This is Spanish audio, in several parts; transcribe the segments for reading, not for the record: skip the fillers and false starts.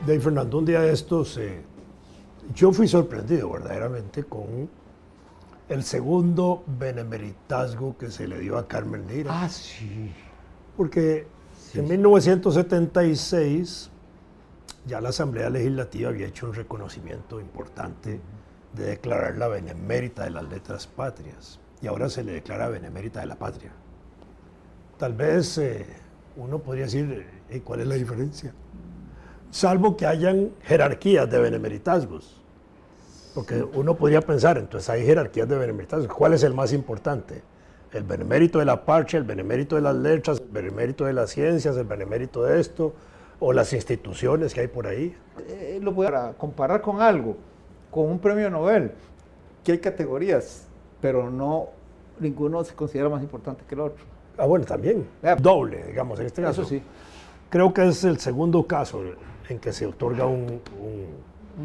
De Fernando, un día de estos, yo fui sorprendido verdaderamente con el segundo benemeritazgo que se le dio a Carmen Lira. Ah, sí. Porque Sí, en sí. 1976 ya la Asamblea Legislativa había hecho un reconocimiento importante de declararla benemérita de las letras patrias. Y ahora se le declara benemérita de la patria. Tal vez uno podría decir, ¿cuál es la diferencia? Salvo que hayan jerarquías de benemeritazgos. Porque uno podría pensar, entonces hay jerarquías de benemeritazgos. ¿Cuál es el más importante? El benemérito de la patria, el benemérito de las letras, el benemérito de las ciencias, el benemérito de esto, o las instituciones que hay por ahí. Lo voy a comparar con algo, con un premio Nobel, que hay categorías, pero no ninguno se considera más importante que el otro. Ah, bueno, también. Doble, digamos, en este caso. Eso sí. Creo que es el segundo caso en que se otorga un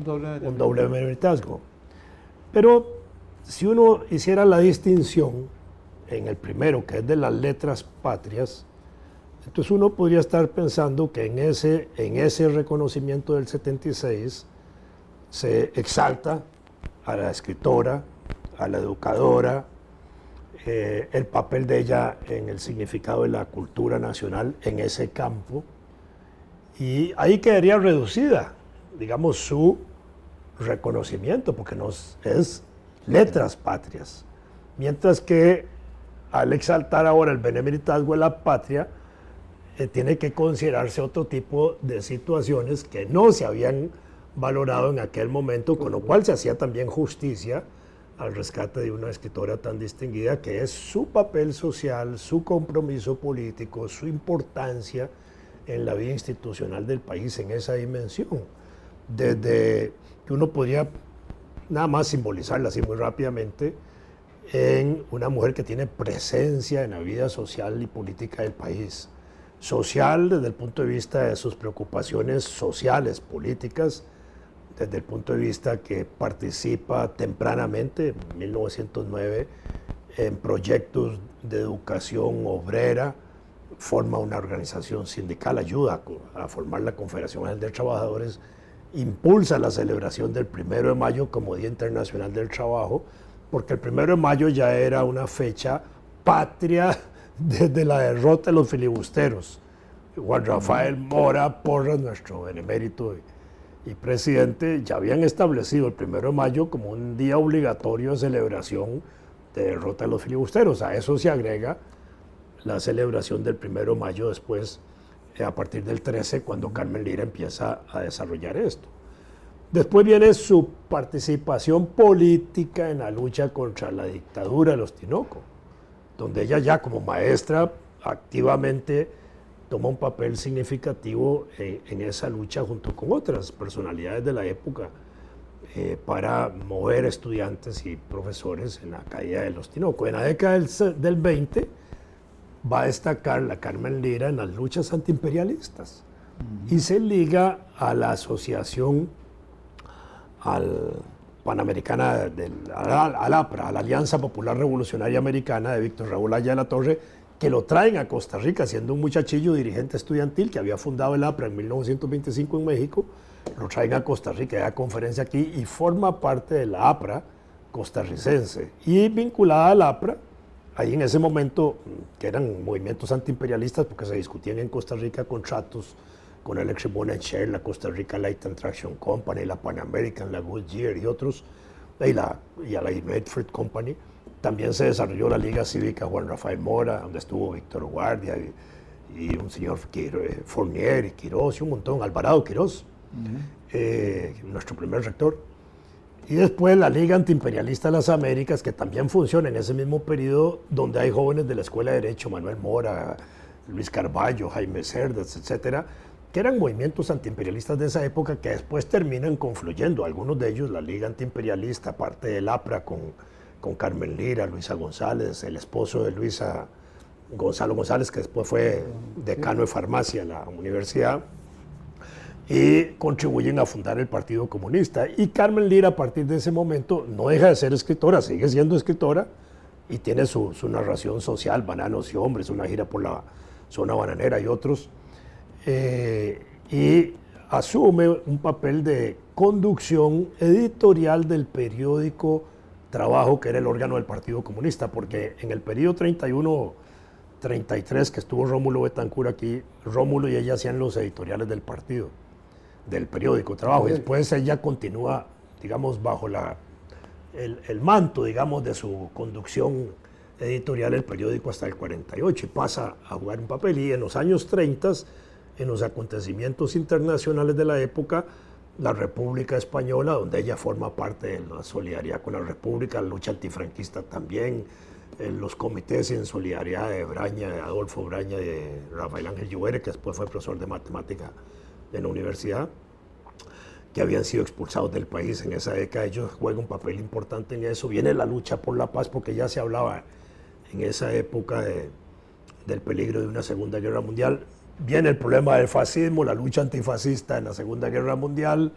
doble benemeritazgo. Pero si uno hiciera la distinción en el primero, que es de las letras patrias, entonces uno podría estar pensando que en ese reconocimiento del 76 se exalta a la escritora, a la educadora, el papel de ella en el significado de la cultura nacional en ese campo, y ahí quedaría reducida, digamos, su reconocimiento, porque no es letras patrias. Mientras que al exaltar ahora el benemeritazgo de la patria, tiene que considerarse otro tipo de situaciones que no se habían valorado en aquel momento, con lo cual se hacía también justicia al rescate de una escritora tan distinguida, que es su papel social, su compromiso político, su importancia en la vida institucional del país en esa dimensión. Desde que uno podría nada más simbolizarla así muy rápidamente en una mujer que tiene presencia en la vida social y política del país. Social desde el punto de vista de sus preocupaciones sociales, políticas, desde el punto de vista que participa tempranamente, en 1909, en proyectos de educación obrera, forma una organización sindical, ayuda a formar la Confederación Nacional de Trabajadores, impulsa la celebración del 1 de mayo como Día Internacional del Trabajo, porque el 1 de mayo ya era una fecha patria desde la derrota de los filibusteros. Juan Rafael Mora Porras, nuestro benemérito y presidente, ya habían establecido el 1 de mayo como un día obligatorio de celebración de derrota de los filibusteros. A eso se agrega la celebración del 1 de mayo después, a partir del 13, cuando Carmen Lira empieza a desarrollar esto. Después viene su participación política en la lucha contra la dictadura de los Tinoco, donde ella ya como maestra activamente toma un papel significativo en esa lucha junto con otras personalidades de la época para mover estudiantes y profesores en la caída de los Tinoco. En la década del 20 va a destacar la Carmen Lira en las luchas antiimperialistas y se liga a la asociación panamericana, al APRA, a la Alianza Popular Revolucionaria Americana de Víctor Raúl Haya de la Torre, que lo traen a Costa Rica siendo un muchachillo dirigente estudiantil que había fundado el APRA en 1925 en México, lo traen a Costa Rica, da conferencia aquí y forma parte de la APRA costarricense. Y vinculada al APRA, ahí en ese momento, que eran movimientos antiimperialistas porque se discutían en Costa Rica contratos con Electric Boat and Share, la Costa Rica Light and Traction Company, la Pan American, la Goodyear y otros, y a la United Fruit Company. También se desarrolló la Liga Cívica Juan Rafael Mora, donde estuvo Víctor Guardia y un señor Fournier y Quirós y un montón, Alvarado Quirós, nuestro primer rector. Y después la Liga Antiimperialista de las Américas, que también funciona en ese mismo periodo, donde hay jóvenes de la Escuela de Derecho, Manuel Mora, Luis Carballo, Jaime Cerdas, etcétera, que eran movimientos antiimperialistas de esa época que después terminan confluyendo. Algunos de ellos, la Liga Antiimperialista, parte del APRA con Carmen Lira, Luisa González, el esposo de Luisa, Gonzalo González, que después fue decano de farmacia en la universidad, y contribuyen a fundar el Partido Comunista. Y Carmen Lira, a partir de ese momento, no deja de ser escritora, sigue siendo escritora y tiene su narración social, Bananos y Hombres, una gira por la zona bananera y otros. Y asume un papel de conducción editorial del periódico Trabajo, que era el órgano del Partido Comunista, porque en el periodo 31-33 que estuvo Rómulo Betancourt aquí, Rómulo y ella hacían los editoriales del partido, del periódico Trabajo, y después ella continúa, digamos, bajo el manto, digamos, de su conducción editorial el periódico hasta el 48 y pasa a jugar un papel. Y en los años 30, en los acontecimientos internacionales de la época, la República Española, donde ella forma parte de la solidaridad con la República, la lucha antifranquista también, los comités en solidaridad de Braña, de Adolfo Braña, de Rafael Ángel Lluere, que después fue profesor de matemática en la universidad, que habían sido expulsados del país en esa década. Ellos juegan un papel importante en eso. Viene la lucha por la paz, porque ya se hablaba en esa época del peligro de una Segunda Guerra Mundial. Viene el problema del fascismo, la lucha antifascista en la Segunda Guerra Mundial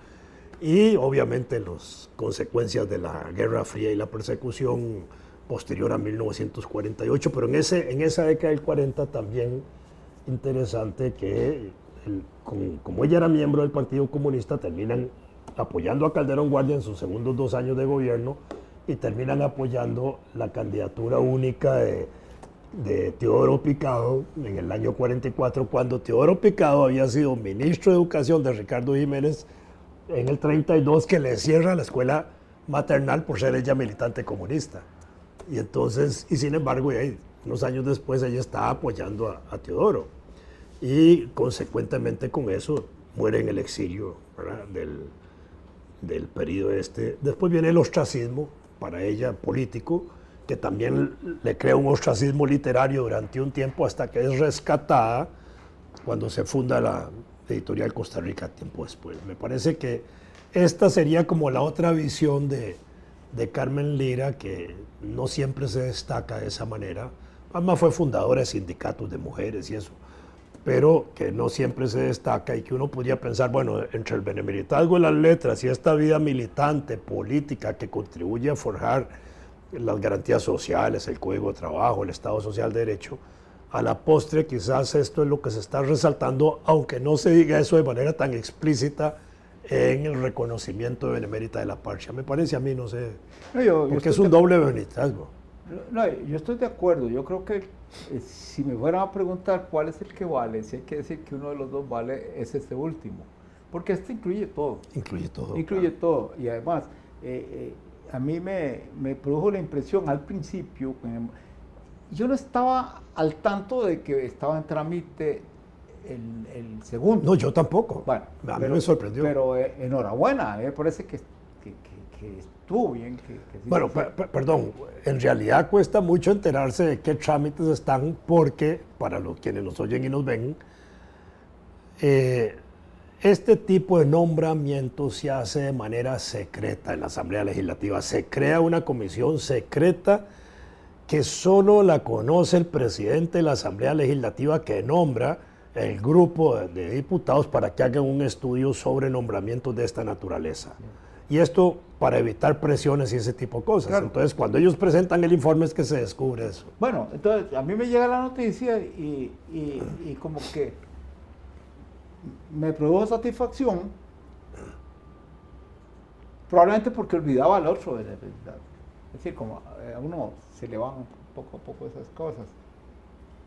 y obviamente las consecuencias de la Guerra Fría y la persecución posterior a 1948, pero en esa década del 40 también interesante que como ella era miembro del Partido Comunista, terminan apoyando a Calderón Guardia en sus segundos 2 años de gobierno y terminan apoyando la candidatura única de Teodoro Picado en el año 44, cuando Teodoro Picado había sido ministro de Educación de Ricardo Jiménez en el 32, que le cierra la escuela maternal por ser ella militante comunista. Y entonces, y sin embargo, unos años después ella está apoyando a Teodoro. Y consecuentemente con eso muere en el exilio, ¿verdad?, del periodo este. Después viene el ostracismo, para ella político, que también le crea un ostracismo literario durante un tiempo hasta que es rescatada cuando se funda la editorial Costa Rica tiempo después. Me parece que esta sería como la otra visión de Carmen Lira, que no siempre se destaca de esa manera. Además fue fundadora de sindicatos de mujeres y eso, pero que no siempre se destaca y que uno podría pensar, bueno, entre el benemeritazgo de las letras y esta vida militante, política, que contribuye a forjar las garantías sociales, el Código de Trabajo, el Estado Social de Derecho, a la postre quizás esto es lo que se está resaltando, aunque no se diga eso de manera tan explícita en el reconocimiento de benemérita de la Parcha. Me parece a mí, no sé, porque es un doble benemeritazgo. No, yo estoy de acuerdo. Yo creo que si me fueran a preguntar cuál es el que vale, si hay que decir que uno de los dos vale, es este último. Porque este incluye todo. Incluye todo. Incluye todo. Y además, a mí me produjo la impresión al principio, yo no estaba al tanto de que estaba en trámite el segundo. No, yo tampoco. Bueno, a mí me sorprendió. Pero enhorabuena, parece que estuvo bien. Que sí, bueno, perdón, en realidad cuesta mucho enterarse de qué trámites están, porque para quienes nos oyen y nos ven, este tipo de nombramiento se hace de manera secreta en la Asamblea Legislativa. Se crea una comisión secreta que solo la conoce el presidente de la Asamblea Legislativa, que nombra el grupo de diputados para que hagan un estudio sobre nombramientos de esta naturaleza. Y esto para evitar presiones y ese tipo de cosas. Claro. Entonces, cuando ellos presentan el informe es que se descubre eso. Bueno, entonces a mí me llega la noticia y como que me produjo satisfacción, probablemente porque olvidaba al otro. Es decir, como a uno se le van poco a poco esas cosas.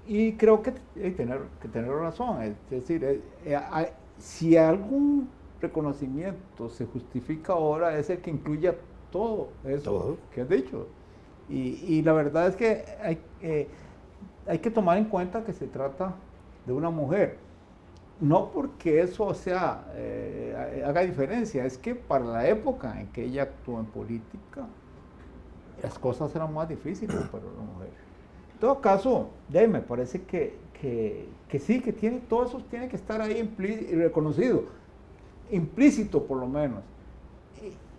Y creo que tener razón. Es decir, si algún reconocimiento se justifica ahora, es el que incluya todo eso que has dicho. Y la verdad es que hay que tomar en cuenta que se trata de una mujer. No porque eso haga diferencia, es que para la época en que ella actuó en política, las cosas eran más difíciles para una mujer. En todo caso, me parece que sí, que todo eso tiene que estar ahí reconocido, implícito por lo menos.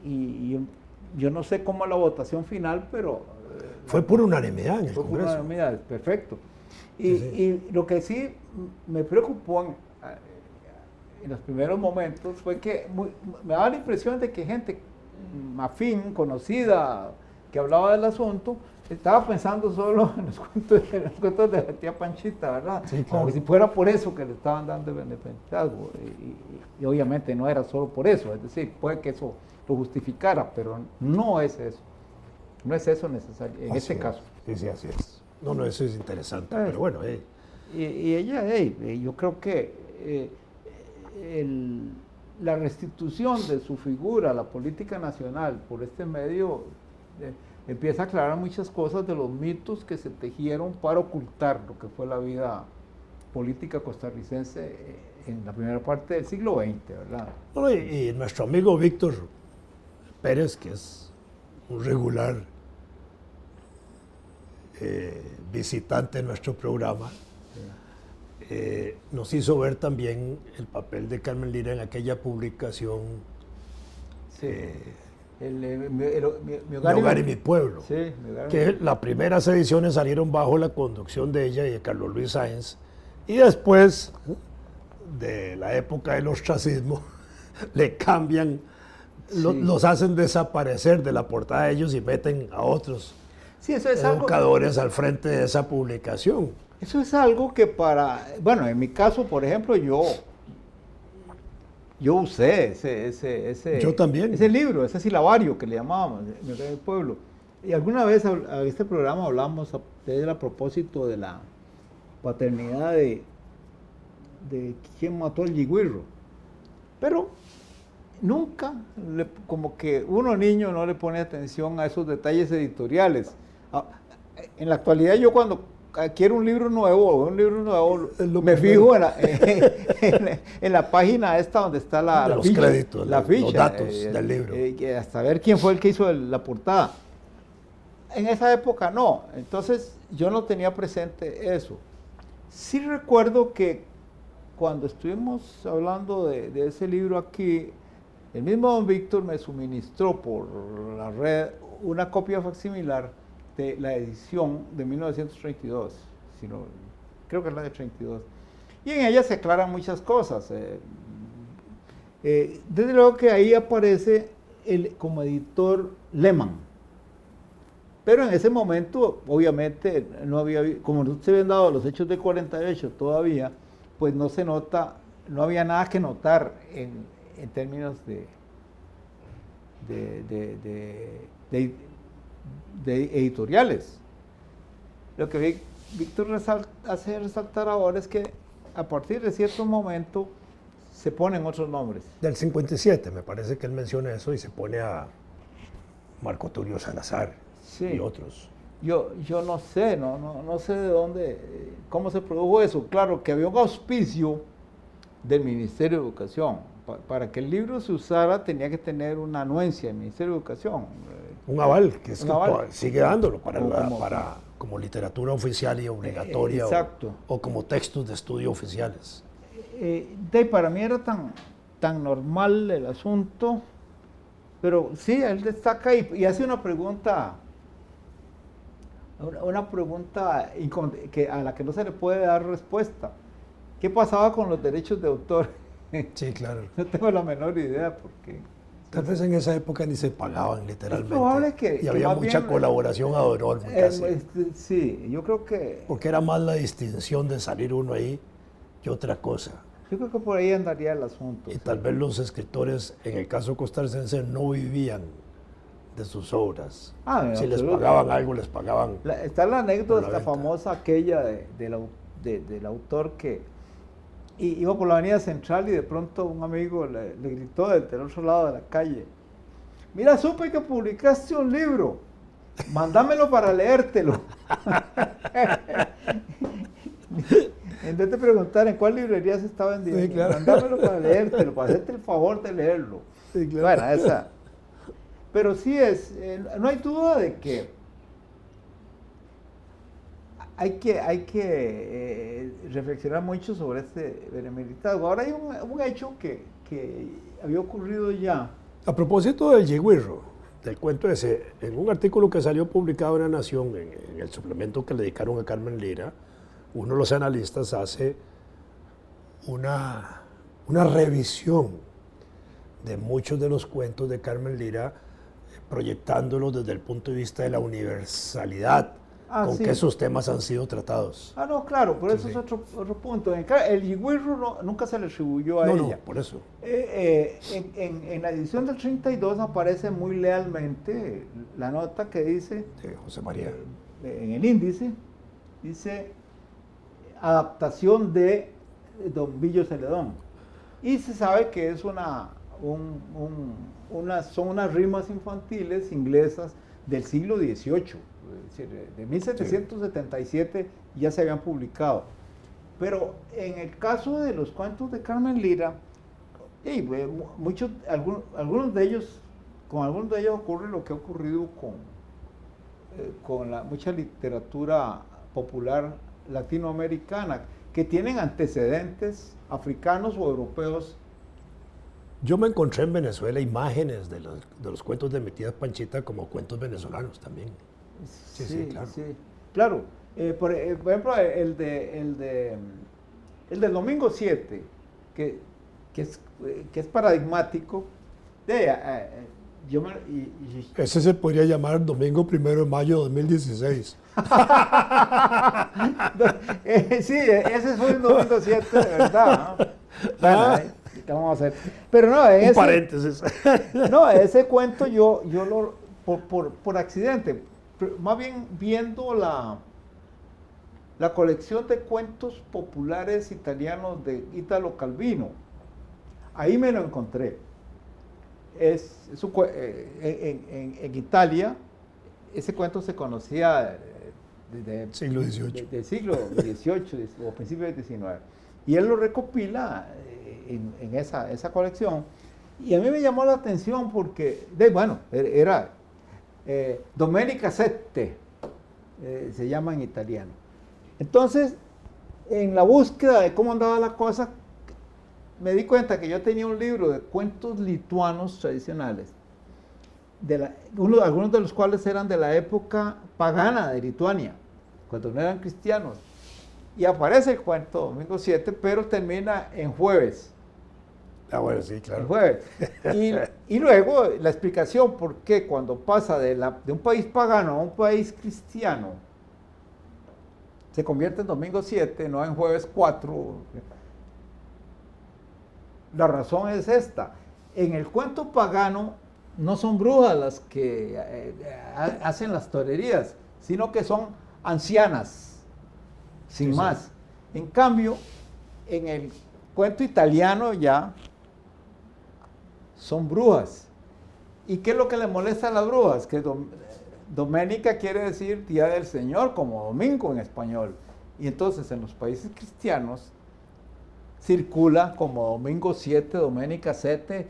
Y yo no sé cómo la votación final, pero... fue por unanimidad en el Congreso. Fue por unanimidad, perfecto. Y lo que sí me preocupó en los primeros momentos fue que me daba la impresión de que gente afín, conocida, que hablaba del asunto, estaba pensando solo en los cuentos de la tía Panchita, ¿verdad? Sí, claro. Como que si fuera por eso que le estaban dando el independentazgo. Y obviamente no era solo por eso, es decir, puede que eso lo justificara, pero no es eso. No es eso necesario, en este caso. Sí, sí, así es. No, eso es interesante, pero bueno. Y ella, yo creo que la restitución de su figura a la política nacional por este medio empieza a aclarar muchas cosas de los mitos que se tejieron para ocultar lo que fue la vida política costarricense en la primera parte del siglo XX, ¿verdad? Bueno, y nuestro amigo Víctor Pérez, que es un regular visitante en nuestro programa, nos hizo ver también el papel de Carmen Lira en aquella publicación Sí. Mi hogar y mi pueblo, Sí, Mi hogar y que las primeras ediciones salieron bajo la conducción de ella y de Carlos Luis Sáenz, y después de la época del ostracismo le cambian, los hacen desaparecer de la portada de ellos y meten a otros eso es educadores al frente de esa publicación. Eso es algo que bueno, en mi caso, por ejemplo, yo usé Yo también. ese libro, ese silabario que le llamábamos, Mi hogar y mi pueblo. Y alguna vez a este programa hablamos de él a propósito de la paternidad de quién mató al Yigüirro. Pero nunca, como que uno niño no le pone atención a esos detalles editoriales. En la actualidad yo cuando quiero un libro nuevo me fijo en la página esta donde está la los ficha, créditos, la ficha, los datos del libro. Hasta ver quién fue el que hizo la portada. En esa época no, entonces yo no tenía presente eso. Sí recuerdo que cuando estuvimos hablando de ese libro aquí, el mismo don Víctor me suministró por la red una copia facsimilar de la edición de 1932, creo que es la de 32. Y en ella se aclaran muchas cosas. Desde luego que ahí aparece como editor Lehmann. Pero en ese momento, obviamente, no había, como no se habían dado los hechos de 48 todavía, pues no se nota, no había nada que notar en términos de editoriales. Lo que Víctor hace resaltar ahora es que a partir de cierto momento se ponen otros nombres. Del 57, me parece que él menciona eso y se pone a Marco Tulio Salazar y otros. Yo no sé, no sé de dónde, cómo se produjo eso. Claro que había un auspicio del Ministerio de Educación. Para que el libro se usara tenía que tener una anuencia del Ministerio de Educación. Un aval, que es sigue dándolo como literatura oficial y obligatoria exacto. O como textos de estudio oficiales. Para mí era tan normal el asunto, pero sí, él destaca y hace una pregunta a la que no se le puede dar respuesta. ¿Qué pasaba con los derechos de autor? Sí, claro. No tengo la menor idea porque... Tal vez en esa época ni se pagaban literalmente. Es probable y había mucha colaboración enorme casi. Sí, yo creo que... Porque era más la distinción de salir uno ahí que otra cosa. Yo creo que por ahí andaría el asunto. Y tal vez los escritores, en el caso costarricense, no vivían de sus obras. Si les pagaban algo, les pagaban. Está la anécdota famosa aquella del autor que iba por la avenida central y de pronto un amigo le gritó del otro lado de la calle: mira, supe que publicaste un libro, mándamelo para leértelo. En vez de preguntar en cuál librería se está vendiendo, sí, claro, mándamelo para leértelo, para hacerte el favor de leerlo. Sí, claro. Bueno, esa. Pero sí no hay duda de que hay que reflexionar mucho sobre este benemeritario. Ahora hay un hecho que había ocurrido ya. A propósito del Yigüirro, del cuento ese, en un artículo que salió publicado en La Nación, en el suplemento que le dedicaron a Carmen Lira, uno de los analistas hace una revisión de muchos de los cuentos de Carmen Lira proyectándolo desde el punto de vista de la universalidad con sí. que esos temas han sido tratados. No, claro, por eso Sí, es otro punto. El Yigüirru nunca se le atribuyó a ella. No, por eso. En la edición del 32 aparece muy lealmente la nota que dice, De José María. En el índice, dice adaptación de Don Billo Celedón. Y se sabe que es son unas rimas infantiles inglesas del siglo XVIII. Es decir, de 1777 ya se habían publicado. Pero en el caso de los cuentos de Carmen Lira, algunos de ellos ocurre lo que ha ocurrido con mucha literatura popular latinoamericana, que tienen antecedentes africanos o europeos. Yo me encontré en Venezuela imágenes de los cuentos de mi tía Panchita como cuentos venezolanos también. Sí, claro. Sí, claro. Por ejemplo, el del domingo 7, que es paradigmático. Ese se podría llamar Domingo 1 de mayo de 2016. Sí, ese fue el domingo 7, de verdad, ¿no? Bueno, ¿qué vamos a hacer? Pero no, un paréntesis. No, ese cuento yo por accidente, más bien viendo la colección de cuentos populares italianos de Italo Calvino, ahí me lo encontré. En Italia, ese cuento se conocía desde siglo XVIII. Del siglo XVIII o principios del XIX. Y él lo recopila en esa colección. Y a mí me llamó la atención porque, era Domenica Sette, se llama en italiano. Entonces, en la búsqueda de cómo andaba la cosa, me di cuenta que yo tenía un libro de cuentos lituanos tradicionales, algunos de los cuales eran de la época pagana de Lituania, cuando no eran cristianos. Y aparece el cuento Domingo 7, pero termina en jueves. Bueno, sí, claro. En jueves. Y luego la explicación por qué cuando pasa de un país pagano a un país cristiano, se convierte en Domingo 7, no en jueves 4. La razón es esta. En el cuento pagano no son brujas las que hacen las torerías, sino que son ancianas, sin más. En cambio, en el cuento italiano ya son brujas. ¿Y qué es lo que le molesta a las brujas? Que Doménica quiere decir Día del Señor, como domingo en español. Y entonces en los países cristianos circula como Domingo 7, Domenica 7,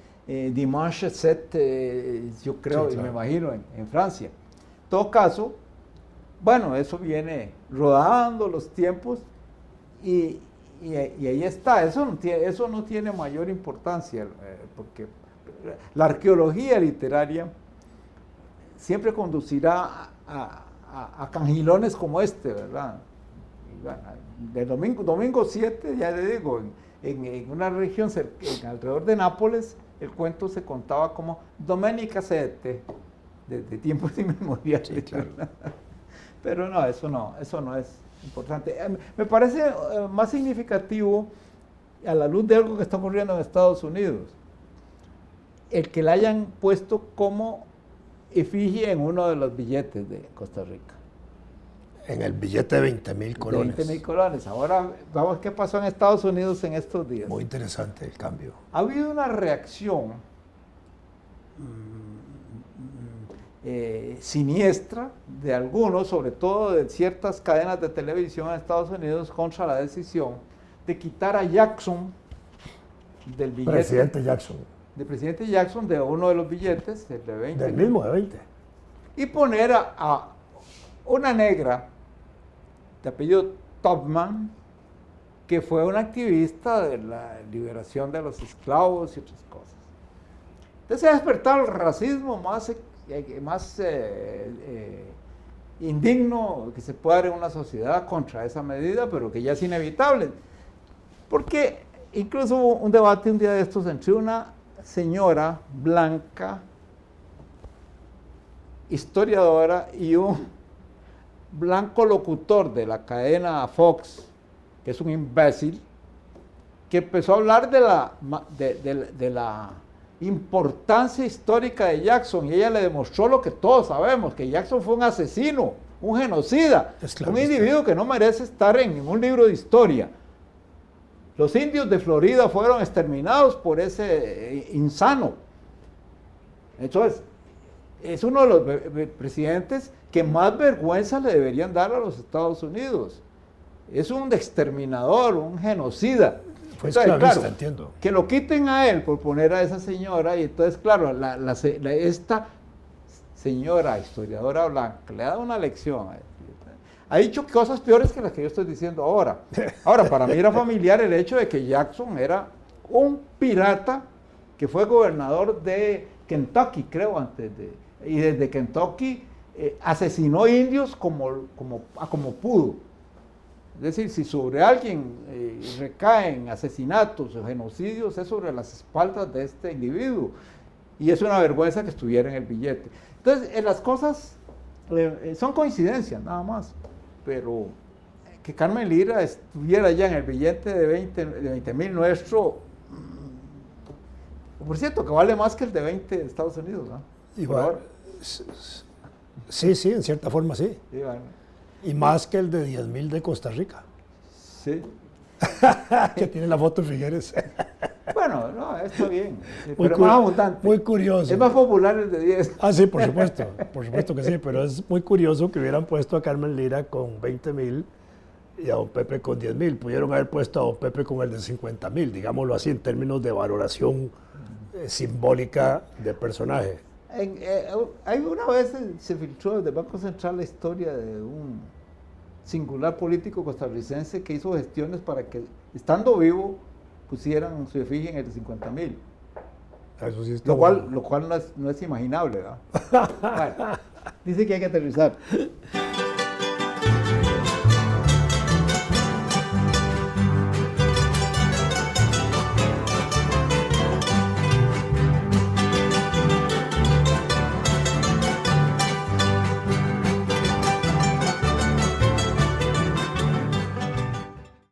Dimanche 7, yo creo, y me imagino, en Francia. En todo caso, bueno, eso viene rodando los tiempos y ahí está. Eso no tiene mayor importancia, porque la arqueología literaria siempre conducirá a cangilones como este, ¿verdad? Y bueno, de domingo 7, ya le digo, en una región alrededor de Nápoles, el cuento se contaba como Domenica 7, de tiempos inmemoriales. Sí, claro. Pero no, eso no es importante. Me parece más significativo, a la luz de algo que está ocurriendo en Estados Unidos, el que la hayan puesto como efigie en uno de los billetes de Costa Rica. En el billete de 20,000 colones. 20,000 colones. Ahora vamos, ¿qué pasó en Estados Unidos en estos días? Muy interesante el cambio. Ha habido una reacción siniestra de algunos, sobre todo de ciertas cadenas de televisión en Estados Unidos, contra la decisión de quitar a Jackson del billete. Presidente Jackson. De presidente Jackson, de uno de los billetes, el de 20. Del mismo, de 20. Y poner a una negra de apellido Tubman, que fue una activista de la liberación de los esclavos y otras cosas. Entonces se ha despertado el racismo más indigno que se puede dar en una sociedad contra esa medida, pero que ya es inevitable. Porque incluso hubo un debate un día de estos entre una señora blanca historiadora y un blanco locutor de la cadena Fox, que es un imbécil, que empezó a hablar de la importancia histórica de Jackson, y ella le demostró lo que todos sabemos, que Jackson fue un asesino, un genocida, un individuo que no merece estar en ningún libro de historia. Los indios de Florida fueron exterminados por ese insano. Entonces, es uno de los presidentes que más vergüenza le deberían dar a los Estados Unidos. Es un exterminador, un genocida. Fue esclavista, entiendo. Que lo quiten a él por poner a esa señora, y entonces, claro, esta señora historiadora blanca le ha dado una lección. Ha dicho cosas peores que las que yo estoy diciendo ahora. Ahora, para mí era familiar el hecho de que Jackson era un pirata que fue gobernador de Kentucky, creo, y desde Kentucky asesinó indios como pudo. Es decir, si sobre alguien recaen asesinatos o genocidios, es sobre las espaldas de este individuo. Y es una vergüenza que estuviera en el billete. Entonces, las cosas son coincidencias, nada más. Pero que Carmen Lira estuviera ya en el billete de 20,000 nuestro, por cierto, que vale más que el de 20 de Estados Unidos, ¿no? Igual. Sí, en cierta forma sí. Sí, bueno. Y más que el de 10,000 de Costa Rica. Sí. Que tiene la foto de Figueres. Bueno, no, está bien. Muy pero más abundante. Muy curioso. Es más popular el de 10. Ah, sí, por supuesto que sí, pero es muy curioso que hubieran puesto a Carmen Lira con 20,000 y a don Pepe con 10,000. Pudieron haber puesto a don Pepe con el de 50,000, digámoslo así, en términos de valoración simbólica de personaje. Hay una vez se filtró desde el Banco Central la historia de un singular político costarricense que hizo gestiones para que, estando vivo, pusieran su efigie en el de 50,000. Eso sí está lo cual no es imaginable, ¿verdad? Bueno, dice que hay que aterrizar.